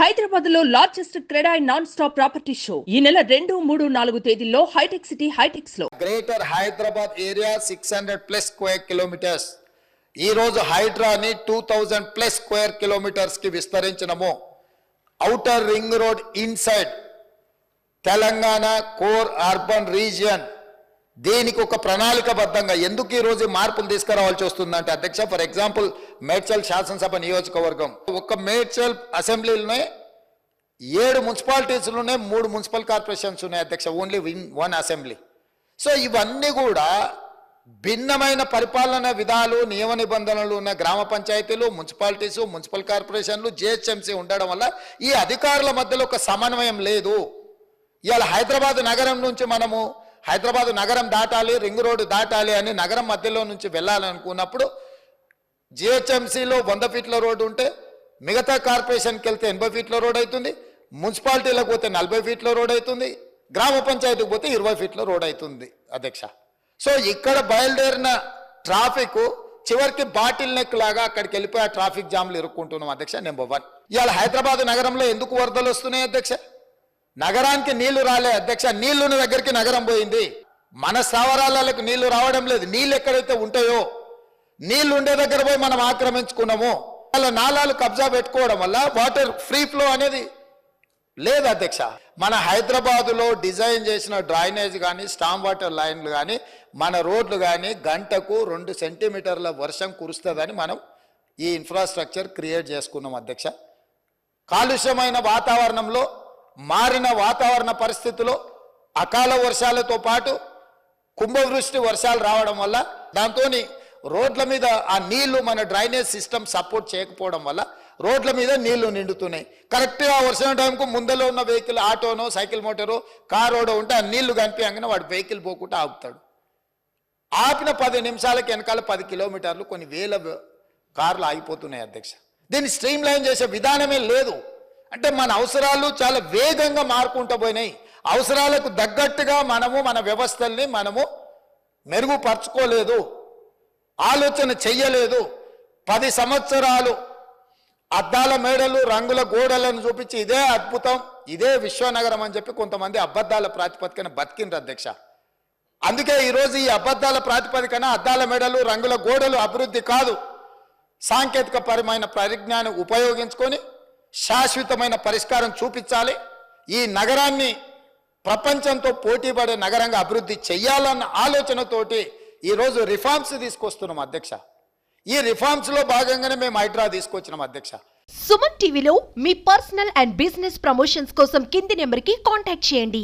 హైదరాబాద్ లో largest CREDAI non stop property show ఈ నెల 2, 3, 4 తేదీల్లో హైటెక్ సిటీ హైటెక్స్ లో greater Hyderabad area 600+ square kilometres ఈ రోజు హైడ్రాని 2000+ స్క్వేర్ కిలోమీటర్స్ కి విస్తరించడము. Outer ring road inside Telangana core urban region దీనికి ఒక ప్రణాళికబద్ధంగా ఎందుకు ఈ రోజు మార్పులు తీసుకురావాల్సి వస్తుందంటే అధ్యక్ష, ఫర్ ఎగ్జాంపుల్ మేడ్చల్ శాసనసభ నియోజకవర్గం ఒక మేడ్చల్ అసెంబ్లీలోనే 7 మున్సిపాలిటీస్లు ఉన్నాయి, 3 మున్సిపల్ కార్పొరేషన్స్ ఉన్నాయి అధ్యక్ష, ఓన్లీ 1 అసెంబ్లీ. సో ఇవన్నీ కూడా భిన్నమైన పరిపాలన విధాలు నియమ నిబంధనలు ఉన్న గ్రామ పంచాయతీలు, మున్సిపాలిటీసు, మున్సిపల్ కార్పొరేషన్లు, జిహెచ్ఎంసీ ఉండడం వల్ల ఈ అధికారుల మధ్యలో ఒక సమన్వయం లేదు. ఇవాళ హైదరాబాద్ నగరం నుంచి మనము హైదరాబాద్ నగరం దాటాలి, రింగ్ రోడ్డు దాటాలి అని నగరం మధ్యలో నుంచి వెళ్ళాలనుకున్నప్పుడు జిహెచ్ఎంసీలో 100 ఫీట్ల రోడ్డు ఉంటే మిగతా కార్పొరేషన్కి వెళ్తే 80 ఫీట్ల రోడ్ అవుతుంది, మున్సిపాలిటీలకు పోతే 40 ఫీట్ల రోడ్ అవుతుంది, గ్రామ పంచాయతీకి పోతే 20 ఫీట్ల రోడ్ అవుతుంది అధ్యక్ష. సో ఇక్కడ బయలుదేరిన ట్రాఫిక్ చివరికి బాటిల్ నెక్ లాగా అక్కడికి వెళ్ళిపోయి ఆ ట్రాఫిక్ జామ్లు ఇరుక్కుంటున్నాం అధ్యక్ష. నెంబర్ 1, ఇవాళ హైదరాబాద్ నగరంలో ఎందుకు వరదలు వస్తున్నాయి అధ్యక్ష? నగరానికి నీళ్లు రాలే అధ్యక్ష, నీళ్లున్న దగ్గరికి నగరం పోయింది. మన స్థావరాలకు నీళ్లు రావడం లేదు. నీళ్ళు ఎక్కడైతే ఉంటాయో నీళ్లు ఉండే దగ్గర పోయి మనం ఆక్రమించుకున్నాము. వాళ్ళ నాలాలు కబ్జా పెట్టుకోవడం వల్ల వాటర్ ఫ్రీ ఫ్లో అనేది లేదు అధ్యక్ష. మన హైదరాబాదులో డిజైన్ చేసిన డ్రైనేజ్ కానీ స్టామ్ వాటర్ లైన్లు కానీ మన రోడ్లు కానీ గంటకు 2 సెంటీమీటర్ల వర్షం కురుస్తుందని మనం ఈ ఇన్ఫ్రాస్ట్రక్చర్ క్రియేట్ చేసుకున్నాం అధ్యక్ష. కాలుష్యమైన వాతావరణంలో మారిన వాతావరణ పరిస్థితుల్లో అకాల వర్షాలతో పాటు కుంభవృష్టి వర్షాలు రావడం వల్ల దాంతో రోడ్ల మీద ఆ నీళ్లు మన డ్రైనేజ్ సిస్టమ్ సపోర్ట్ చేయకపోవడం వల్ల రోడ్ల మీద నీళ్లు నిండుతున్నాయి. కరెక్ట్గా వర్షం టైంకు ముందలో ఉన్న వెహికల్ ఆటోనో సైకిల్ మోటారో కారోడో ఉంటే ఆ నీళ్లు కనిపించగానే వాడు వెహికల్ పోకుండా ఆపుతాడు. ఆపిన 10 నిమిషాలకి వెనకాల 10 కిలోమీటర్లు కొన్ని వేల కార్లు ఆగిపోతున్నాయి అధ్యక్ష. దీన్ని స్ట్రీమ్ లైన్ చేసే విధానమే లేదు. అంటే మన అవసరాలు చాలా వేగంగా మారుకుంటూ పోయినాయి. అవసరాలకు తగ్గట్టుగా మనము మన వ్యవస్థల్ని మనము మెరుగుపరచుకోలేదు, ఆలోచన చెయ్యలేదు. 10 సంవత్సరాలు అద్దాల మేడలు రంగుల గోడలను చూపించి ఇదే అద్భుతం, ఇదే విశ్వనగరం అని చెప్పి కొంతమంది అబద్ధాల ప్రాతిపదికన బతికిండ్రు అధ్యక్ష. అందుకే ఈరోజు ఈ అబద్ధాల ప్రాతిపదికన అద్దాల మేడలు రంగుల గోడలు అభివృద్ధి కాదు, సాంకేతిక పరమైన పరిజ్ఞానం ఉపయోగించుకొని శాశ్వతమైన పరిష్కారం చూపించాలి. ఈ నగరాన్ని ప్రపంచంతో పోటీపడే నగరంగా అభివృద్ధి చెయ్యాలన్న ఆలోచనతోటి ఈరోజు రిఫార్మ్స్ తీసుకొస్తున్నాం అధ్యక్ష. ఈ రిఫార్మ్స్లో భాగంగానే మేము హైడ్రా తీసుకొచ్చినాం అధ్యక్ష. సుమన్ టీవీలో మీ పర్సనల్ అండ్ బిజినెస్ ప్రమోషన్స్ కోసం కింది నెంబర్కి కాంటాక్ట్ చేయండి.